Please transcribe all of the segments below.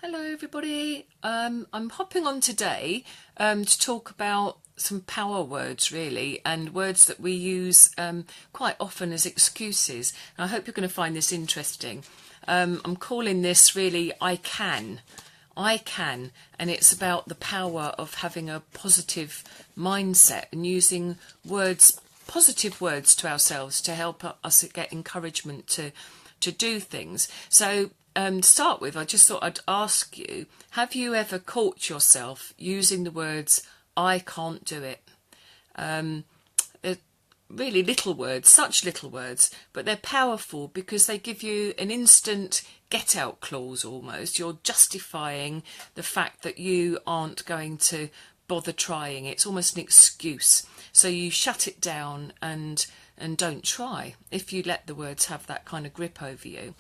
Hello everybody, I'm hopping on today to talk about some power words really, and words that we use quite often as excuses. And I hope you're going to find this interesting. I'm calling this really I can, and it's about the power of having a positive mindset and using positive words to ourselves to help us get encouragement to do things. So to start with, I just thought I'd ask you, have you ever caught yourself using the words, I can't do it? They're really little words, such little words, but they're powerful because they give you an instant get-out clause almost. You're justifying the fact that you aren't going to bother trying. It's almost an excuse. So you shut it down and don't try if you let the words have that kind of grip over you.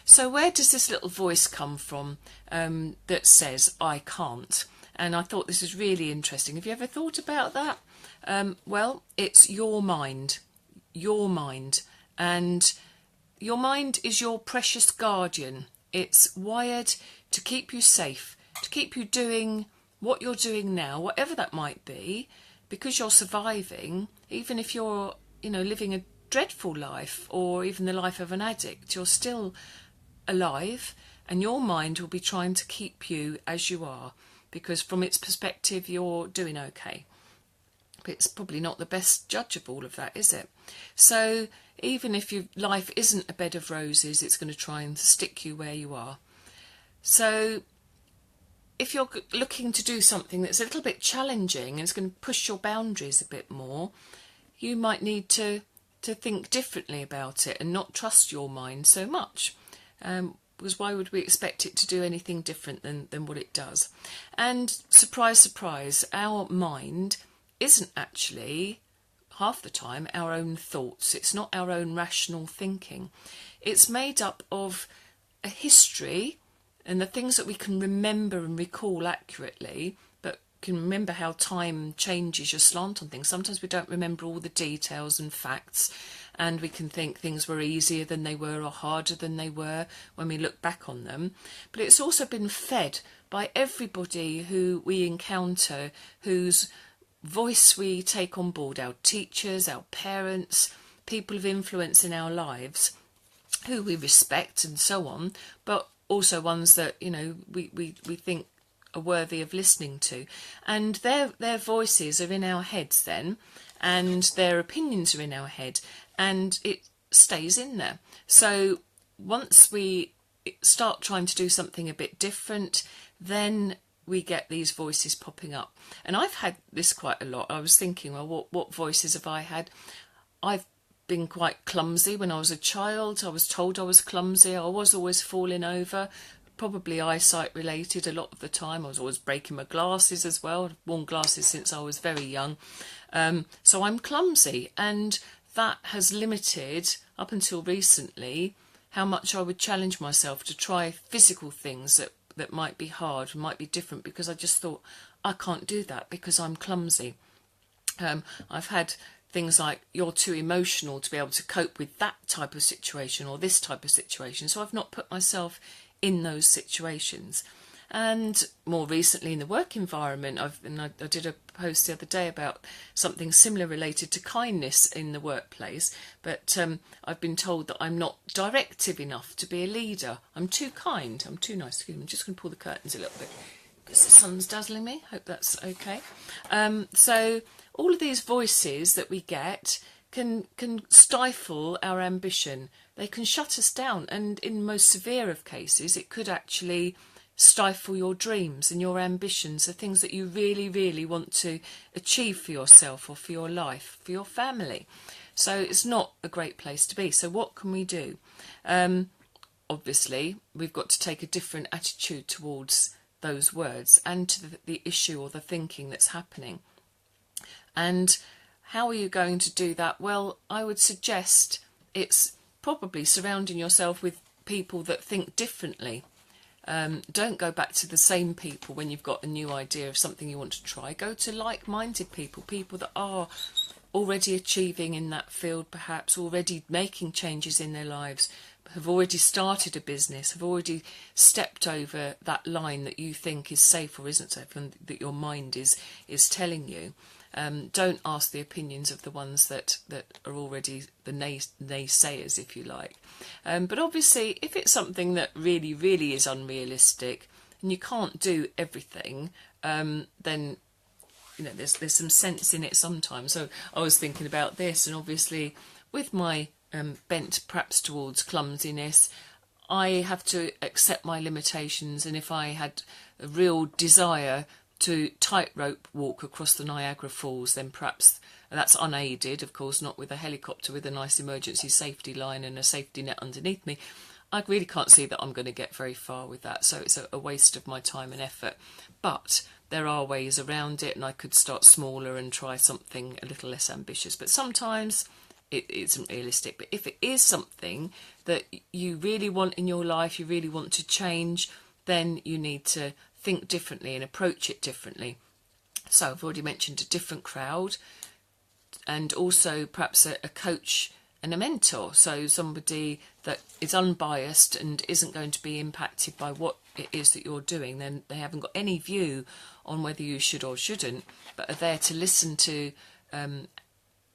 So where does this little voice come from that says, I can't? And I thought this was really interesting. Have you ever thought about that? Well, it's your mind. Your mind. And your mind is your precious guardian. It's wired to keep you safe, to keep you doing what you're doing now, whatever that might be, because you're surviving, even if you're, living a dreadful life or even the life of an addict, you're still alive, and your mind will be trying to keep you as you are, because from its perspective you're doing okay. But it's probably not the best judge of all of that, is it? So even if your life isn't a bed of roses, it's going to try and stick you where you are. So if you're looking to do something that's a little bit challenging and it's going to push your boundaries a bit more, you might need to think differently about it and not trust your mind so much. Because why would we expect it to do anything different than what it does? And surprise, surprise, our mind isn't actually, half the time, our own thoughts. It's not our own rational thinking. It's made up of a history and the things that we can remember and recall accurately, but can remember how time changes your slant on things. Sometimes we don't remember all the details and facts, and we can think things were easier than they were or harder than they were when we look back on them. But it's also been fed by everybody who we encounter, whose voice we take on board, our teachers, our parents, people of influence in our lives, who we respect and so on, but also ones that, we think are worthy of listening to. And their voices are in our heads then, and their opinions are in our head, and it stays in there. So once we start trying to do something a bit different, then we get these voices popping up. And I've had this quite a lot. I was thinking, well, what voices have I had? I've been quite clumsy when I was a child. I was told I was clumsy. I was always falling over, probably eyesight related a lot of the time. I was always breaking my glasses as well. I've worn glasses since I was very young. So I'm clumsy, and that has limited, up until recently, how much I would challenge myself to try physical things that might be hard, might be different, because I just thought, I can't do that because I'm clumsy. I've had things like, you're too emotional to be able to cope with that type of situation or this type of situation, so I've not put myself in those situations. And more recently in the work environment, I did a post the other day about something similar related to kindness in the workplace, but I've been told that I'm not directive enough to be a leader. I'm too kind, I'm too nice. Excuse me, I'm just going to pull the curtains a little bit because the sun's dazzling me. Hope that's okay. So all of these voices that we get can stifle our ambition. They can shut us down, and in most severe of cases it could actually stifle your dreams and your ambitions, the things that you really, really want to achieve for yourself or for your life, for your family. So it's not a great place to be. So what can we do? Obviously, we've got to take a different attitude towards those words and to the issue or the thinking that's happening. And how are you going to do that? Well, I would suggest it's probably surrounding yourself with people that think differently. Don't go back to the same people when you've got a new idea of something you want to try. Go to like-minded people, people that are already achieving in that field, perhaps already making changes in their lives, have already started a business, have already stepped over that line that you think is safe or isn't safe, and that your mind is telling you. Don't ask the opinions of the ones that are already the naysayers, if you like. But obviously, if it's something that really, really is unrealistic and you can't do everything, then there's some sense in it sometimes. So I was thinking about this, and obviously with my bent perhaps towards clumsiness, I have to accept my limitations, and if I had a real desire to tightrope walk across the Niagara Falls, then perhaps that's unaided, of course, not with a helicopter with a nice emergency safety line and a safety net underneath me. I really can't see that I'm going to get very far with that, so it's a waste of my time and effort. But there are ways around it, and I could start smaller and try something a little less ambitious. But sometimes it isn't realistic. But if it is something that you really want in your life, you really want to change, then you need to think differently and approach it differently. So I've already mentioned a different crowd, and also perhaps a coach and a mentor, so somebody that is unbiased and isn't going to be impacted by what it is that you're doing. Then they haven't got any view on whether you should or shouldn't, but are there to listen to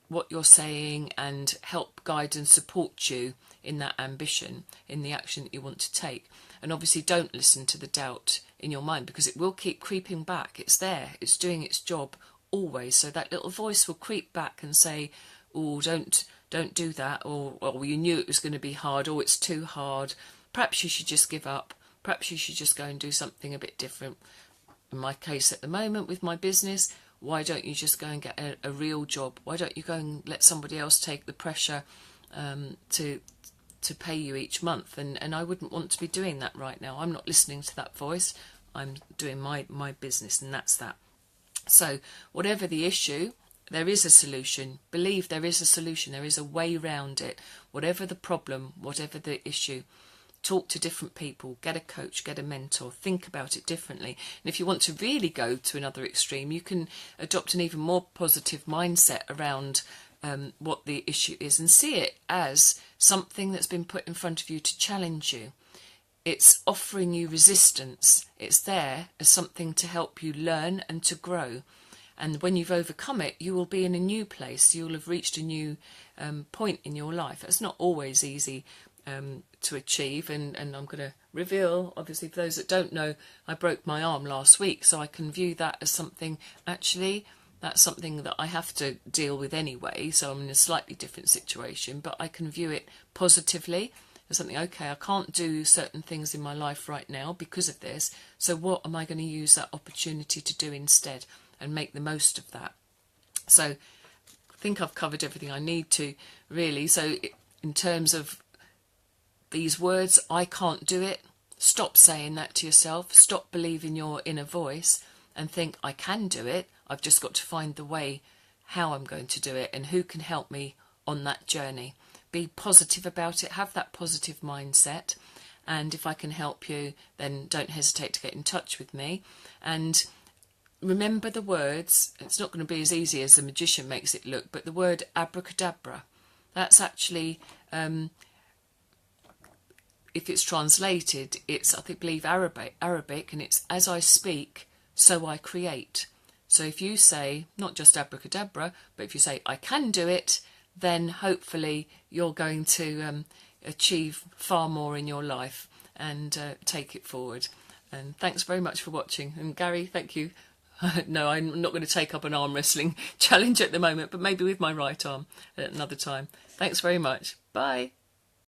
what you're saying and help guide and support you in that ambition, in the action that you want to take. And obviously don't listen to the doubt in your mind, because it will keep creeping back. It's there, it's doing its job always. So that little voice will creep back and say, oh, don't do that, or well, you knew it was going to be hard, or it's too hard, perhaps you should just give up, perhaps you should just go and do something a bit different. In my case at the moment with my business, why don't you just go and get a real job? Why don't you go and let somebody else take the pressure to pay you each month? And I wouldn't want to be doing that right now. I'm not listening to that voice. I'm doing my business, and that's that. So whatever the issue, there is a solution. Believe there is a solution. There is a way round it. Whatever the problem, whatever the issue, talk to different people, get a coach, get a mentor, think about it differently. And if you want to really go to another extreme, you can adopt an even more positive mindset around what the issue is, and see it as something that's been put in front of you to challenge you. It's offering you resistance. It's there as something to help you learn and to grow. And when you've overcome it, you will be in a new place. You'll have reached a new point in your life. It's not always easy to achieve. And I'm going to reveal, obviously, for those that don't know, I broke my arm last week. So I can view that as something, actually, that's something that I have to deal with anyway. So I'm in a slightly different situation. But I can view it positively as something, okay, I can't do certain things in my life right now because of this. So what am I going to use that opportunity to do instead? And make the most of that. So I think I've covered everything I need to, really. So in terms of these words, I can't do it, stop saying that to yourself. Stop believing your inner voice and think, I can do it. I've just got to find the way how I'm going to do it and who can help me on that journey. Be positive about it. Have that positive mindset. And if I can help you, then don't hesitate to get in touch with me. And remember the words. It's not going to be as easy as the magician makes it look, but the word abracadabra, that's actually, if it's translated, it's, I believe, Arabic, and it's as I speak, so I create. So if you say, not just abracadabra, but if you say, I can do it, then hopefully you're going to achieve far more in your life and take it forward. And thanks very much for watching. And Gary, thank you. No, I'm not going to take up an arm wrestling challenge at the moment, but maybe with my right arm at another time. Thanks very much. Bye.